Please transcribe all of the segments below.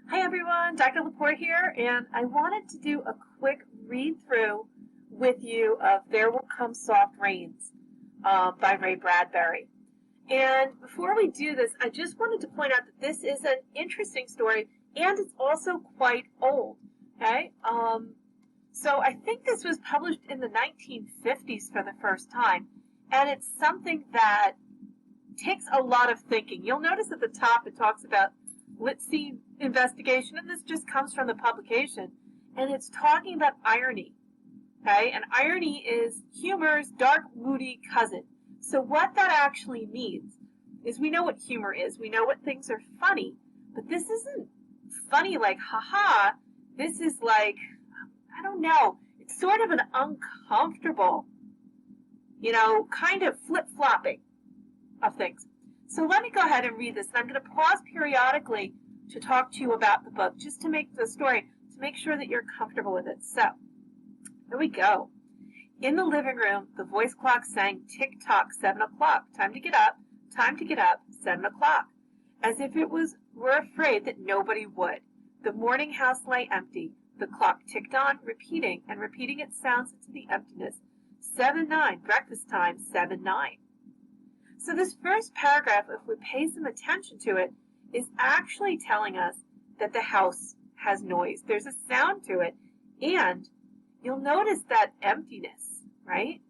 Hi everyone, Dr. Laporte here, and I wanted to do a quick read through with you of There Will Come Soft Rains by Bradbury. And before we do this, I just wanted to point out that this is an interesting story and it's also quite old. Okay, so I think this was published in the 1950s for the first time, and it's something that takes a lot of thinking. You'll notice at the top it talks about Litzy investigation, and this just comes from the publication, and it's talking about irony. Okay, and irony is humor's dark, moody cousin. So what that actually means is we know what humor is. We know what things are funny, but this isn't funny like haha. This is like, I don't know, it's sort of an uncomfortable, kind of flip-flopping of things. So let me go ahead and read this, and I'm going to pause periodically to talk to you about the book, just to make the story, to make sure that you're comfortable with it. So, here we go. In the living room, the voice clock sang tick-tock, 7 o'clock. Time to get up, 7 o'clock. As if it were afraid that nobody would. The morning house lay empty. The clock ticked on, repeating its sounds into the emptiness. 7-9, breakfast time, 7-9. So this first paragraph, if we pay some attention to it, is actually telling us that the house has noise. There's a sound to it, and you'll notice that emptiness, right?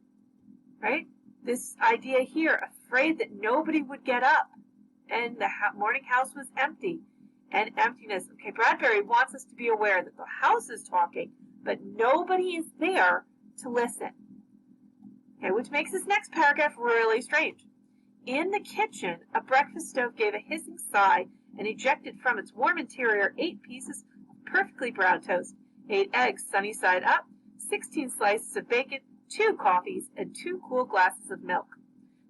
This idea here, afraid that nobody would get up, and the morning house was empty, and emptiness. Okay, Bradbury wants us to be aware that the house is talking, but nobody is there to listen. Okay, which makes this next paragraph really strange. In the kitchen, a breakfast stove gave a hissing sigh and ejected from its warm interior 8 pieces of perfectly brown toast, 8 eggs sunny side up, 16 slices of bacon, 2 coffees, and 2 cool glasses of milk.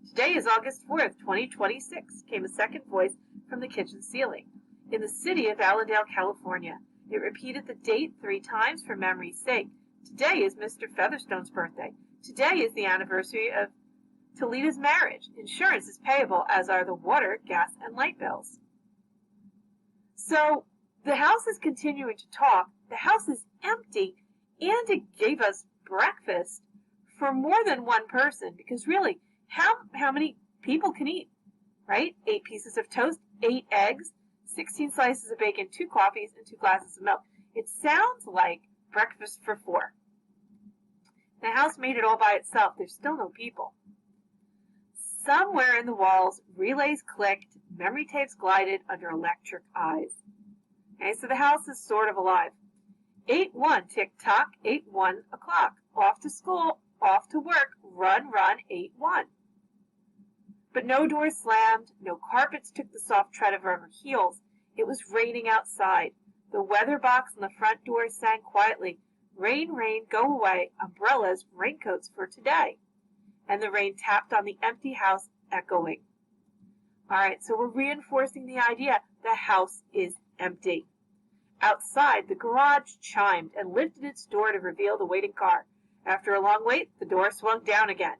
Today is August 4th, 2026, came a second voice from the kitchen ceiling. In the city of Allendale, California. It repeated the date 3 times for memory's sake. Today is Mr. Featherstone's birthday. Today is the anniversary of Toleda's marriage. Insurance is payable, as are the water, gas, and light bills. So the house is continuing to talk. The house is empty, and it gave us breakfast for more than one person, because really, how many people can eat, right? 8 pieces of toast, 8 eggs, 16 slices of bacon, 2 coffees, and 2 glasses of milk. It sounds like breakfast for 4. The house made it all by itself. There's still no people. Somewhere in the walls, relays clicked, memory tapes glided under electric eyes. Okay, so the house is sort of alive. 8-1, tick-tock, 8-1 o'clock. Off to school, off to work, run, 8-1. But no doors slammed, no carpets took the soft tread of our heels. It was raining outside. The weather box on the front door sang quietly, rain, rain, go away, umbrellas, raincoats for today. And the rain tapped on the empty house, echoing. All right, so we're reinforcing the idea the house is empty. Outside, the garage chimed and lifted its door to reveal the waiting car. After a long wait, the door swung down again.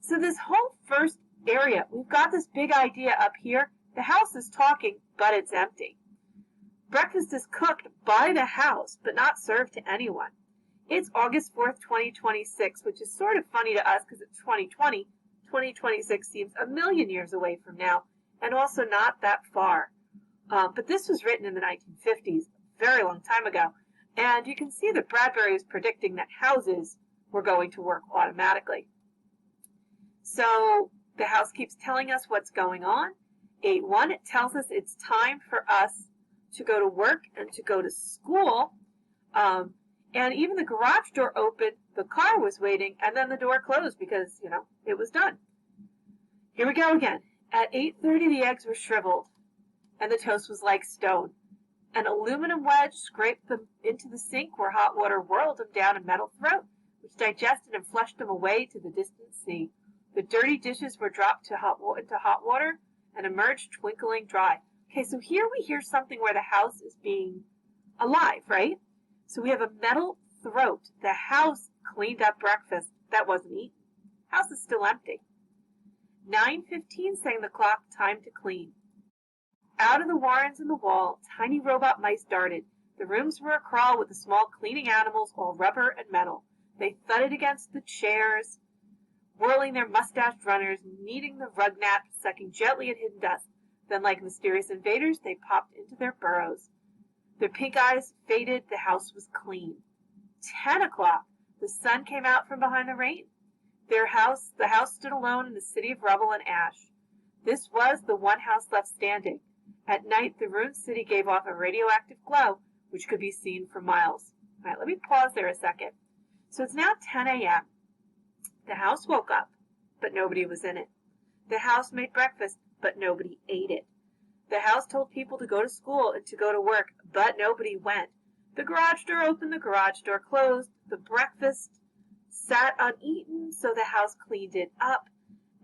So this whole first area, we've got this big idea up here. The house is talking, but it's empty. Breakfast is cooked by the house, but not served to anyone. It's August 4th, 2026, which is sort of funny to us because it's 2020. 2026 seems a million years away from now, and also not that far. But this was written in the 1950s, a very long time ago, and you can see that Bradbury is predicting that houses were going to work automatically. So the house keeps telling us what's going on. 8-1, it tells us it's time for us to go to work and to go to school. And even the garage door opened, the car was waiting, and then the door closed because, it was done. Here we go again. At 8:30, the eggs were shriveled, and the toast was like stone. An aluminum wedge scraped them into the sink where hot water whirled them down a metal throat, which digested and flushed them away to the distant sea. The dirty dishes were dropped into hot water and emerged twinkling dry. Okay, so here we hear something where the house is being alive, right? So we have a metal throat. The house cleaned up breakfast that wasn't eaten. House is still empty. 9:15 sang the clock, time to clean. Out of the warrens in the wall, tiny robot mice darted. The rooms were acrawl with the small cleaning animals, all rubber and metal. They thudded against the chairs, whirling their mustached runners, kneading the rug nap, sucking gently at hidden dust. Then, like mysterious invaders, they popped into their burrows. Their pink eyes faded. The house was clean. 10 o'clock. The sun came out from behind the rain. The house stood alone in a city of rubble and ash. This was the one house left standing. At night, the ruined city gave off a radioactive glow, which could be seen for miles. All right, let me pause there a second. So it's now 10 a.m. The house woke up, but nobody was in it. The house made breakfast, but nobody ate it. The house told people to go to school and to go to work, but nobody went. The garage door opened, the garage door closed. The breakfast sat uneaten, so the house cleaned it up.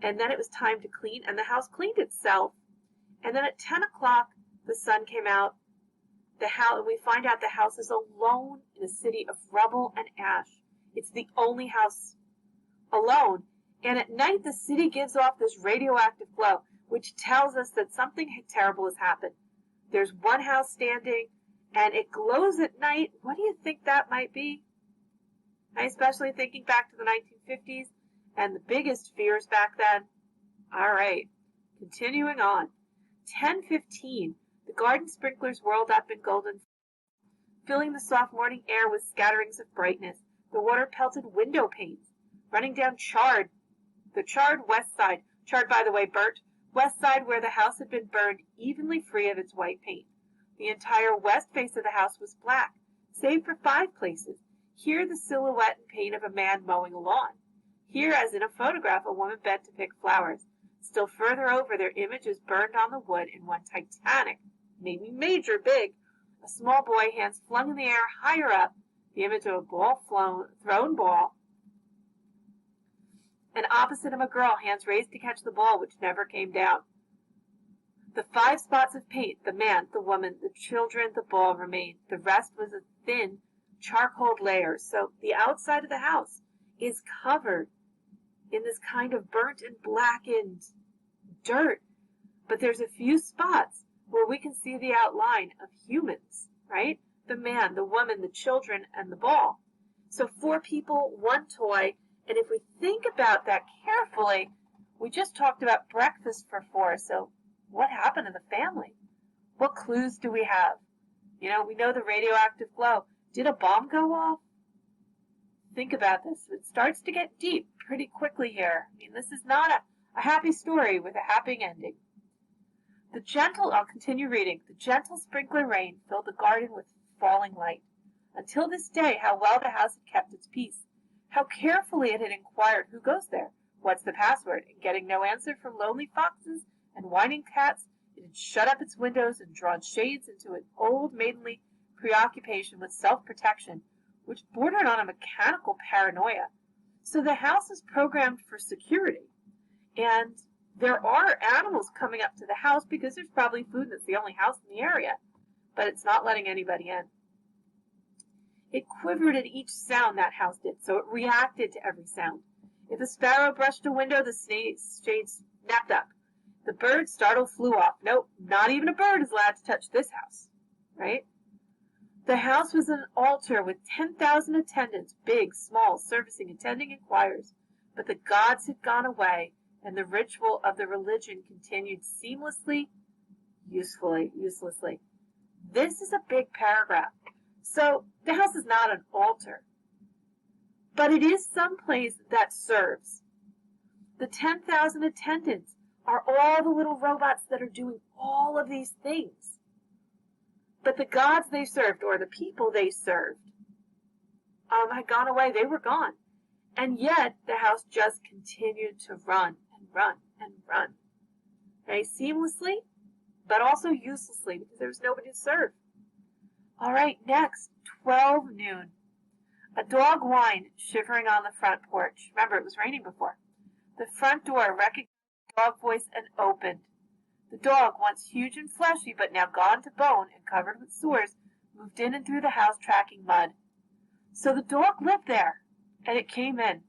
And then it was time to clean, and the house cleaned itself. And then at 10 o'clock, the sun came out. We find out the house is alone in a city of rubble and ash. It's the only house alone. And at night, the city gives off this radioactive glow, which tells us that something terrible has happened. There's one house standing, and it glows at night. What do you think that might be? Especially thinking back to the 1950s and the biggest fears back then. All right, continuing on. 10:15, the garden sprinklers whirled up in golden, filling the soft morning air with scatterings of brightness. The water pelted window panes, running down the charred west side, charred by the way, burnt, west side where the house had been burned, evenly free of its white paint. The entire west face of the house was black, save for 5 places. Here the silhouette and paint of a man mowing a lawn. Here, as in a photograph, a woman bent to pick flowers. Still further over, their image is burned on the wood in one titanic, maybe major big, a small boy, hands flung in the air higher up, the image of a thrown ball, and opposite him a girl, hands raised to catch the ball, which never came down. The 5 spots of paint, the man, the woman, the children, the ball remained. The rest was a thin, charcoal layer, so the outside of the house is covered in this kind of burnt and blackened dirt. But there's a few spots where we can see the outline of humans, right? The man, the woman, the children, and the ball. So 4 people, 1 toy. And if we think about that carefully, we just talked about breakfast for 4. So what happened to the family? What clues do we have? We know the radioactive glow. Did a bomb go off? Think about this. It starts to get deep pretty quickly here. This is not a happy story with a happy ending. I'll continue reading. The gentle sprinkler rain filled the garden with falling light. Until this day, how well the house had kept its peace. How carefully it had inquired who goes there, what's the password, and getting no answer from lonely foxes and whining cats, it had shut up its windows and drawn shades into an old maidenly preoccupation with self-protection, which bordered on a mechanical paranoia. So the house is programmed for security, and there are animals coming up to the house because there's probably food and it's the only house in the area, but it's not letting anybody in. It quivered at each sound that house did, so it reacted to every sound. If a sparrow brushed a window, the shade snapped up. The bird, startled, flew off. Nope, not even a bird is allowed to touch this house, right? The house was an altar with 10,000 attendants, big, small, servicing, attending, and choirs. But the gods had gone away, and the ritual of the religion continued seamlessly, uselessly. This is a big paragraph. So the house is not an altar, but it is some place that serves. The 10,000 attendants are all the little robots that are doing all of these things. But the gods they served, or the people they served, had gone away. They were gone. And yet the house just continued to run and run and run. Okay, seamlessly, but also uselessly because there was nobody to serve. All right, next, 12 noon. A dog whined, shivering on the front porch. Remember, it was raining before. The front door recognized the dog voice and opened. The dog, once huge and fleshy, but now gone to bone and covered with sores, moved in and through the house, tracking mud. So the dog lived there, and it came in.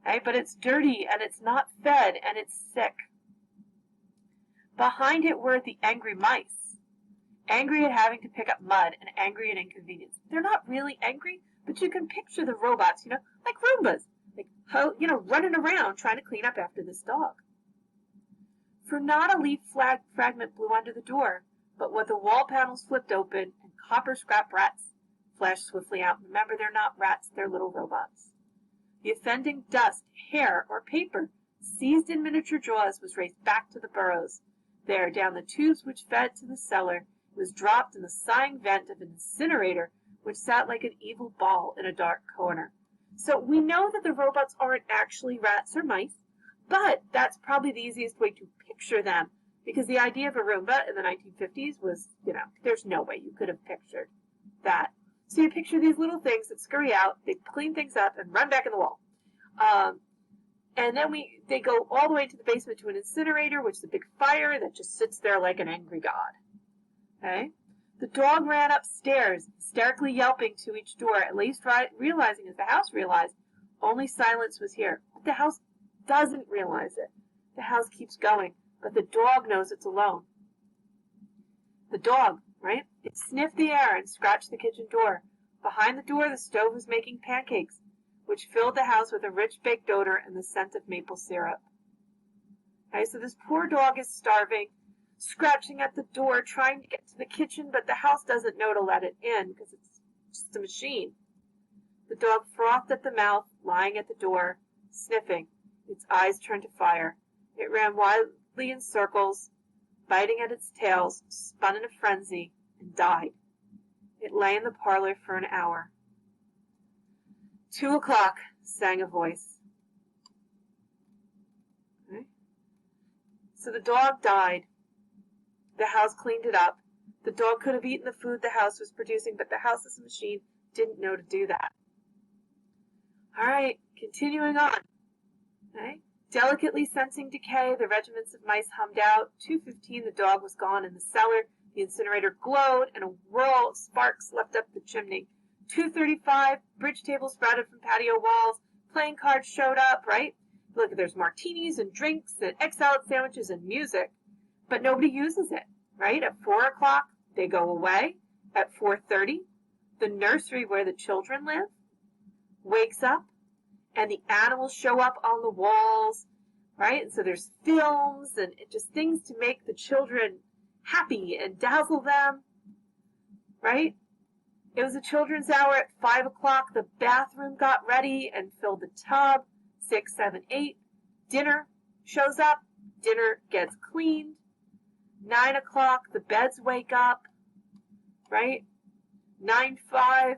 Right? But it's dirty, and it's not fed, and it's sick. Behind it were the angry mice, angry at having to pick up mud and angry at inconvenience. They're not really angry, but you can picture the robots, like Roombas, like, running around trying to clean up after this dog. For not a leaf fragment blew under the door, but when the wall panels flipped open and copper scrap rats flashed swiftly out. Remember, they're not rats, they're little robots. The offending dust, hair, or paper seized in miniature jaws was raced back to the burrows. There, down the tubes which fed to the cellar, it was dropped in the sighing vent of an incinerator which sat like an evil ball in a dark corner. So we know that the robots aren't actually rats or mice, but that's probably the easiest way to picture them, because the idea of a Roomba in the 1950s was, there's no way you could have pictured that. So you picture these little things that scurry out, they clean things up, and run back in the wall. And then they go all the way to the basement to an incinerator, which is a big fire that just sits there like an angry god. Okay? The dog ran upstairs, hysterically yelping to each door, at least realizing, as the house realized, only silence was here. But the house doesn't realize it. The house keeps going, but the dog knows it's alone. The dog, right? It sniffed the air and scratched the kitchen door. Behind the door, the stove was making pancakes, which filled the house with a rich baked odor and the scent of maple syrup. Okay, so this poor dog is starving, scratching at the door, trying to get to the kitchen, but the house doesn't know to let it in because it's just a machine. The dog frothed at the mouth, lying at the door, sniffing. Its eyes turned to fire. It ran wildly in circles, biting at its tails, spun in a frenzy, and died. It lay in the parlor for an hour. 2 o'clock, sang a voice. Okay. So the dog died. The house cleaned it up. The dog could have eaten the food the house was producing, but the house as a machine didn't know to do that. All right, continuing on. Okay. Delicately sensing decay, the regiments of mice hummed out. 2:15, the dog was gone in the cellar. The incinerator glowed, and a whirl of sparks leapt up the chimney. 2:35, bridge tables sprouted from patio walls. Playing cards showed up, right? Look, there's martinis and drinks and egg salad sandwiches and music, but nobody uses it, right? At 4 o'clock, they go away. At 4:30, the nursery where the children live wakes up, and the animals show up on the walls, right? And so there's films and just things to make the children happy and dazzle them, right? It was a children's hour at 5 o'clock. The bathroom got ready and filled the tub. 6, 7, 8. Dinner shows up. Dinner gets cleaned. 9 o'clock, the beds wake up, right? 9:05,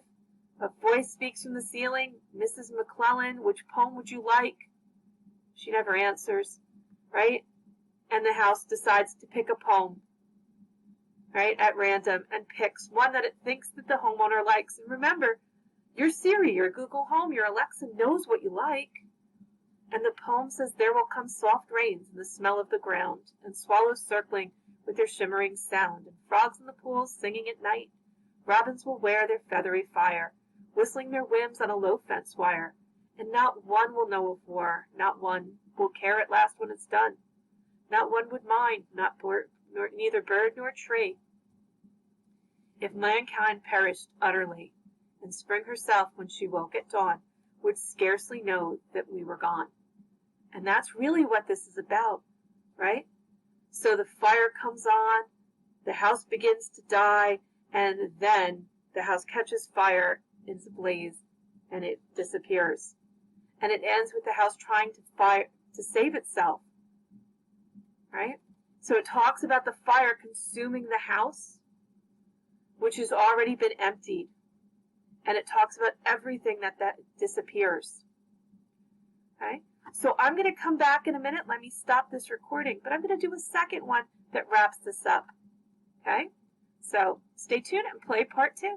a voice speaks from the ceiling. Mrs. McClellan, which poem would you like? She never answers, right? And the house decides to pick a poem, right, at random, and picks one that it thinks that the homeowner likes. And remember, your Siri, your Google Home, your Alexa knows what you like. And the poem says, there will come soft rains and the smell of the ground, and swallows circling with their shimmering sound, and frogs in the pools singing at night. Robins will wear their feathery fire, whistling their whims on a low fence wire, and not one will know of war, not one will care at last when it's done. Not one would mind, neither bird nor tree, if mankind perished utterly, and spring herself, when she woke at dawn, would scarcely know that we were gone. And that's really what this is about, right? So the fire comes on, the house begins to die, and then the house catches fire, it's ablaze, and it disappears. And it ends with the house trying to save itself, right? So it talks about the fire consuming the house, which has already been emptied. And it talks about everything that disappears. Okay? So I'm going to come back in a minute. Let me stop this recording. But I'm going to do a second one that wraps this up. Okay? So stay tuned and play part 2.